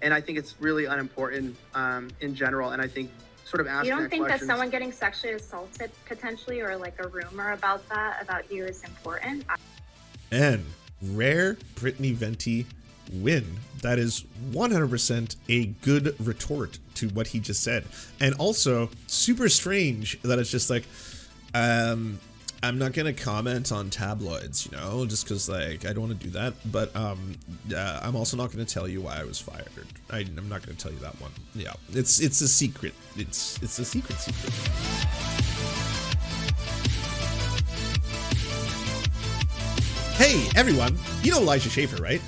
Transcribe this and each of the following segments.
And I think it's really unimportant in general. And I think sort of asking You don't think that questions, someone getting sexually assaulted potentially, or like a rumor about that about you, is important? And rare Brittany Venti win. That is 100% a good retort to what he just said. And also super strange that it's just like, I'm not gonna comment on tabloids, you know, just because like I don't want to do that. But I'm also not gonna tell you why I was fired. I'm not gonna tell you that one. Yeah, it's a secret. It's a secret. Hey everyone, you know Elijah Schaffer, right?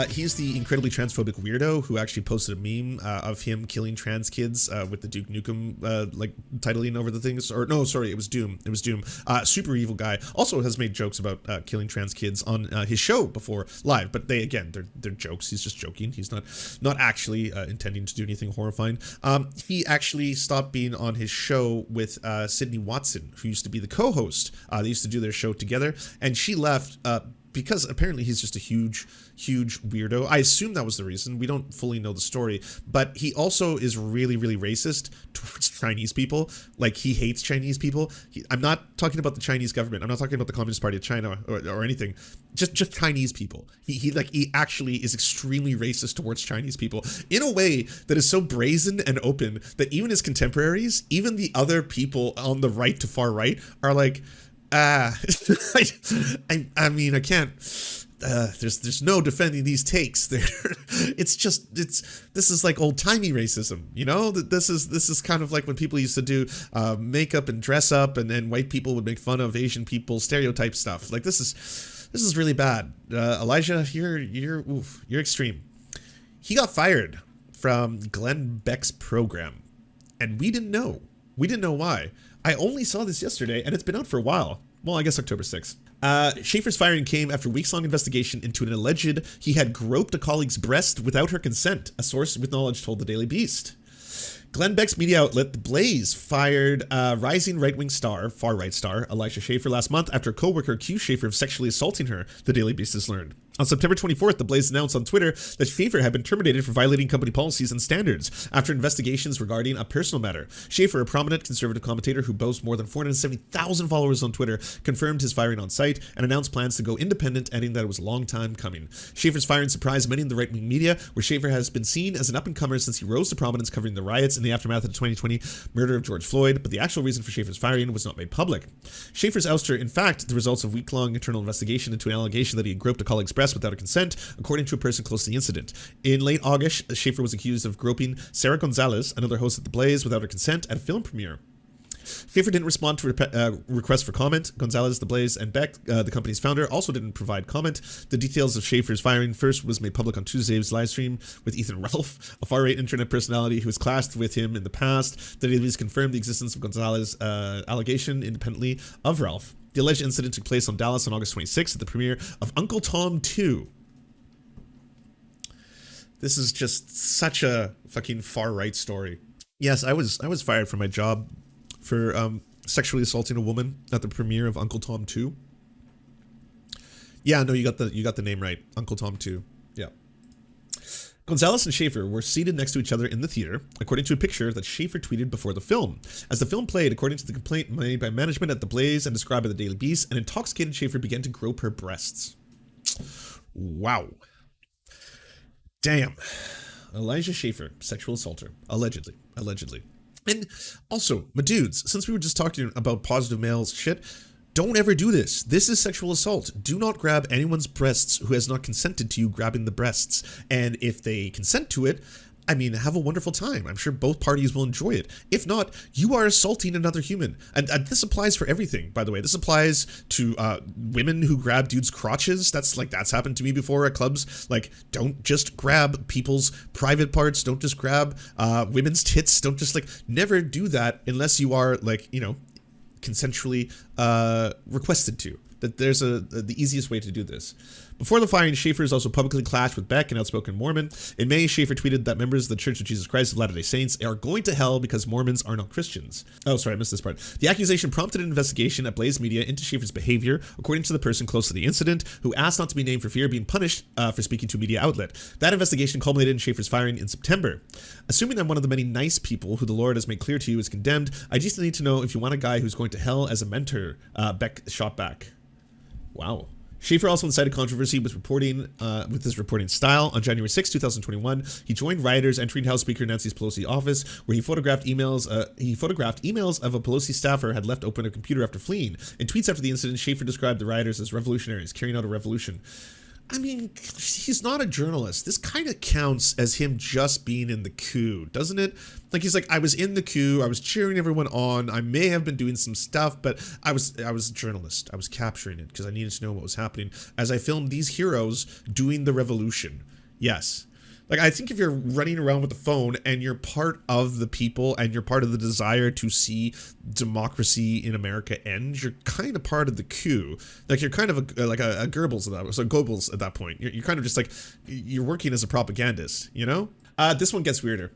He's the incredibly transphobic weirdo who actually posted a meme of him killing trans kids with the Duke Nukem like titling over the things. Or no, sorry, it was Doom. It was Doom. Super evil guy. Also has made jokes about killing trans kids on his show before live, but they're jokes. He's just joking. He's not actually intending to do anything horrifying. He actually stopped being on his show with Sydney Watson, who used to be the co-host. They used to do their show together, and she left because apparently he's just a huge weirdo. I assume that was the reason. We don't fully know the story, but he also is really racist towards Chinese people. Like, he hates Chinese people. I'm not talking about the Chinese government. I'm not talking about the Communist Party of China or anything. Just Chinese people. He actually is extremely racist towards Chinese people in a way that is so brazen and open that even his contemporaries, even the other people on the right to far right, are like, I mean, I can't. There's no defending these takes. This is like old timey racism, you know. This is kind of like when people used to do makeup and dress up, and then white people would make fun of Asian people, stereotype stuff. Like this is really bad. Elijah, you're extreme. He got fired from Glenn Beck's program, and we didn't know why. I only saw this yesterday, and it's been out for a while. Well, I guess October 6th. Schaffer's firing came after weeks-long investigation into an alleged he had groped a colleague's breast without her consent, a source with knowledge told the Daily Beast. Glenn Beck's media outlet, The Blaze, fired rising right-wing star, far-right star, Elijah Schaffer last month after a co-worker accused Schaffer of sexually assaulting her, the Daily Beast has learned. On September 24th, The Blaze announced on Twitter that Schaffer had been terminated for violating company policies and standards after investigations regarding a personal matter. Schaffer, a prominent conservative commentator who boasts more than 470,000 followers on Twitter, confirmed his firing on site and announced plans to go independent, adding that it was a long time coming. Schaffer's firing surprised many in the right-wing media, where Schaffer has been seen as an up-and-comer since he rose to prominence covering the riots in the aftermath of the 2020 murder of George Floyd, but the actual reason for Schaffer's firing was not made public. Schaffer's ouster, in fact, the results of week-long internal investigation into an allegation that he had groped a colleague's breast without a consent, according to a person close to the incident. In late August, Schaffer was accused of groping Sarah Gonzalez, another host at The Blaze, without her consent at a film premiere. Schaffer didn't respond to requests for comment. Gonzalez, The Blaze, and Beck, the company's founder, also didn't provide comment. The details of Schaffer's firing first was made public on Tuesday's live stream with Ethan Ralph, a far-right internet personality who has clashed with him in the past. The Daily Beast confirmed the existence of Gonzalez's allegation independently of Ralph. The alleged incident took place on Dallas on August 26th at the premiere of Uncle Tom 2. This is just such a fucking far-right story. Yes, I was fired from my job for sexually assaulting a woman at the premiere of Uncle Tom 2. Yeah, no, you got the name right. Uncle Tom 2. Yeah. Gonzalez and Schaffer were seated next to each other in the theater, according to a picture that Schaffer tweeted before the film. As the film played, according to the complaint made by management at The Blaze and described by the Daily Beast, an intoxicated Schaffer began to grope her breasts. Wow. Damn. Elijah Schaffer, sexual assaulter. Allegedly. And also, my dudes, since we were just talking about positive males shit, don't ever do this. This is sexual assault. Do not grab anyone's breasts who has not consented to you grabbing the breasts. And if they consent to it, I mean, have a wonderful time. I'm sure both parties will enjoy it. If not, you are assaulting another human. And this applies for everything, by the way. This applies to women who grab dudes' crotches. That's happened to me before at clubs. Like, don't just grab people's private parts. Don't just grab women's tits. Don't just, never do that unless you are, consensually requested to. That there's the easiest way to do this. Before the firing, Schaffer has also publicly clashed with Beck, an outspoken Mormon. In May, Schaffer tweeted that members of the Church of Jesus Christ of Latter-day Saints are going to hell because Mormons are not Christians. Oh, sorry, I missed this part. The accusation prompted an investigation at Blaze Media into Schaffer's behavior, according to the person close to the incident, who asked not to be named for fear of being punished for speaking to a media outlet. That investigation culminated in Schaffer's firing in September. Assuming I'm one of the many nice people who the Lord has made clear to you is condemned, I just need to know if you want a guy who's going to hell as a mentor, Beck shot back. Wow. Schaffer also incited controversy with his reporting style. On January 6, 2021, he joined rioters entering House Speaker Nancy Pelosi's office, where he photographed emails of a Pelosi staffer had left open a computer after fleeing. In tweets after the incident, Schaffer described the rioters as revolutionaries carrying out a revolution. I mean, he's not a journalist. This kind of counts as him just being in the coup, doesn't it? Like, he's like, I was in the coup, I was cheering everyone on, I may have been doing some stuff, but I was a journalist. I was capturing it because I needed to know what was happening as I filmed these heroes doing the revolution. Yes. Like, I think if you're running around with a phone and you're part of the people and you're part of the desire to see democracy in America end, you're kind of part of the coup. Like, you're kind of like a Goebbels at that point. You're kind of just like, you're working as a propagandist, you know? This one gets weirder.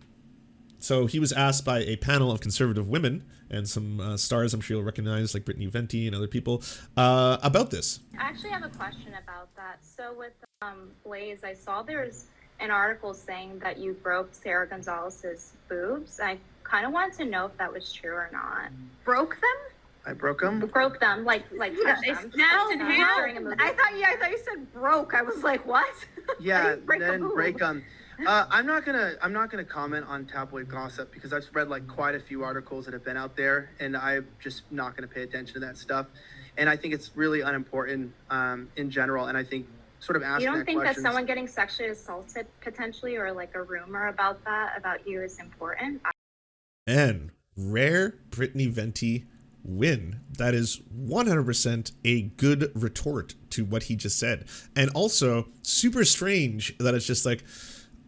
So he was asked by a panel of conservative women and some stars I'm sure you'll recognize, like Brittany Venti and other people, about this. I actually have a question about that. So with Blaze, I saw there's an article saying that you broke Sarah Gonzalez's boobs. I kind of wanted to know if that was true or not. Broke them? I broke them. Broke them, like touched them. Now, During a movie. I thought you said broke. I was like, what? Yeah, break a then boob? break them. I'm not gonna comment on tabloid gossip because I've read like quite a few articles that have been out there, and I'm just not gonna pay attention to that stuff. And I think it's really unimportant in general. And I think sort of asking You don't think that questions, someone getting sexually assaulted potentially, or like a rumor about that about you, is important? And rare Brittany Venti win. That is 100% a good retort to what he just said. And also super strange that it's just like,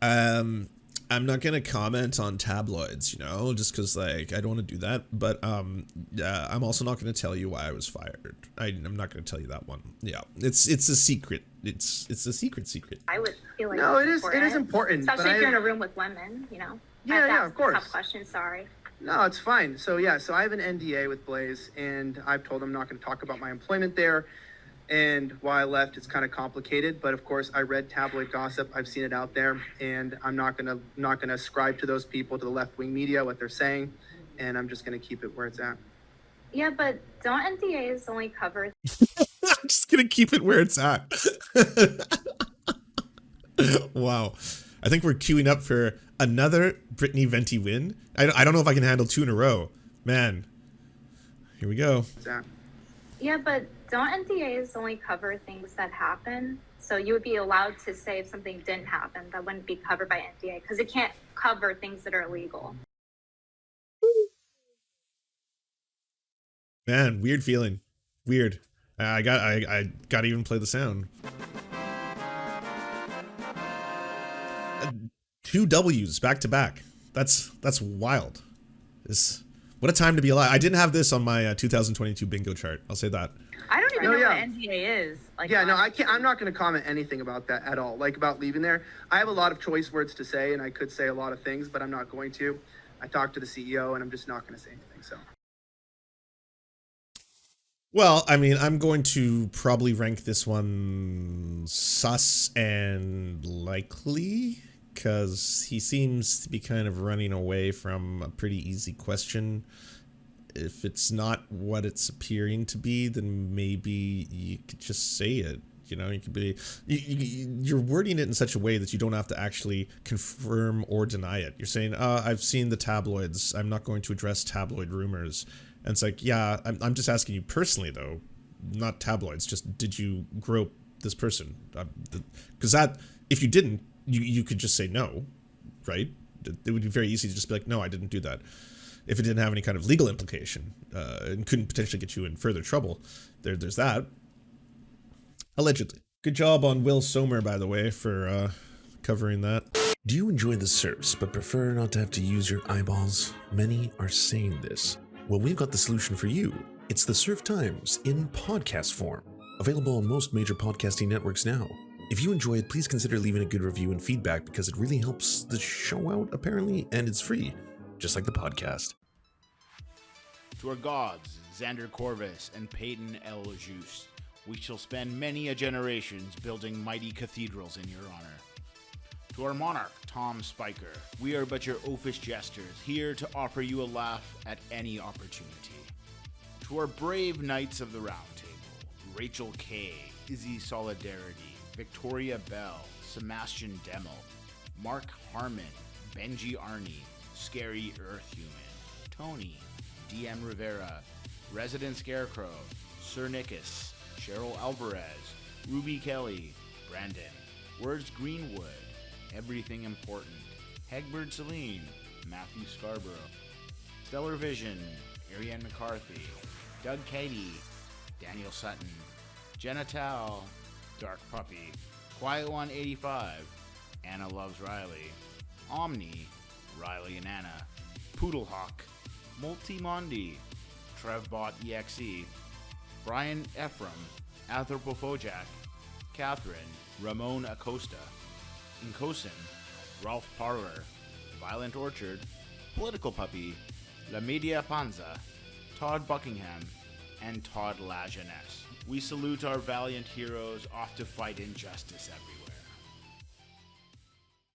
I'm not gonna comment on tabloids, you know, just because like I don't want to do that. But I'm also not gonna tell you why I was fired. I'm not gonna tell you that one. Yeah, it's a secret. It's a secret. I would feel like no, it is important. important. Especially if you're in a room with women, you know. Yeah, of course. Tough question. Sorry. No, it's fine. So yeah, so I have an NDA with Blaze, and I've told him I'm not going to talk about my employment there. And why I left, it's kind of complicated, but of course I read tabloid gossip. I've seen it out there, and I'm not gonna ascribe to those people, to the left-wing media, what they're saying, and I'm just gonna keep it where it's at. Yeah, but don't NDAs only cover? I'm just gonna keep it where it's at. Wow, I think we're queuing up for another Brittany Venti win. I don't know if I can handle 2 in a row, man. Here we go. It's at. Yeah, but don't NDAs only cover things that happen? So you would be allowed to say if something didn't happen that wouldn't be covered by NDA, because it can't cover things that are illegal. Man, weird feeling. Weird. I got to even play the sound. 2 W's back to back. That's wild. What a time to be alive. I didn't have this on my 2022 bingo chart. I'll say that. I don't even No, know yeah. what NDA is. Like, Yeah, no, I honestly. can't. I'm not going to comment anything about that at all. Like about leaving there. I have a lot of choice words to say, and I could say a lot of things, but I'm not going to. I talked to the CEO, and I'm just not going to say anything. So. Well, I mean, I'm going to probably rank this one sus and likely, because he seems to be kind of running away from a pretty easy question. If it's not what it's appearing to be, then maybe you could just say it. You know, you could be, you're wording it in such a way that you don't have to actually confirm or deny it. You're saying, I've seen the tabloids. I'm not going to address tabloid rumors. And it's like, yeah, I'm just asking you personally, though, not tabloids. Just, did you grope this person? Because that, if you didn't, you could just say no, right? It would be very easy to just be like, no, I didn't do that. If it didn't have any kind of legal implication and couldn't potentially get you in further trouble, there's that. Allegedly. Good job on Will Somer, by the way, for covering that. Do you enjoy the Serfs but prefer not to have to use your eyeballs? Many are saying this. Well, we've got the solution for you. It's the Serf Times in podcast form. Available on most major podcasting networks now. If you enjoy it, please consider leaving a good review and feedback because it really helps the show out, apparently, and it's free, just like the podcast. To our gods, Xander Corvus and Peyton L. Juste, we shall spend many a generations building mighty cathedrals in your honor. To our monarch, Tom Spiker, we are but your oafish jesters, here to offer you a laugh at any opportunity. To our brave knights of the Round Table, Rachel K., Izzy Solidarity, Victoria Bell, Sebastian Demmel, Mark Harmon, Benji Arney, Scary Earth Human, Tony, DM Rivera, Resident Scarecrow, Sir Nickus, Cheryl Alvarez, Ruby Kelly, Brandon, Words Greenwood, Everything Important, Hegbert Celine, Matthew Scarborough, Stellar Vision, Ariane McCarthy, Doug Cady, Daniel Sutton, Jenna Tal, Dark Puppy, Quiet One 85, Anna Loves Riley, Omni, Riley and Anna, Poodlehawk, Multimondi, Trevbot EXE, Brian Ephraim, Anthropophojack, Catherine, Ramon Acosta, Incosin, Ralph Parler, Violent Orchard, Political Puppy, La Media Panza, Todd Buckingham, and Todd La Jeunesse. We salute our valiant heroes off to fight injustice everywhere.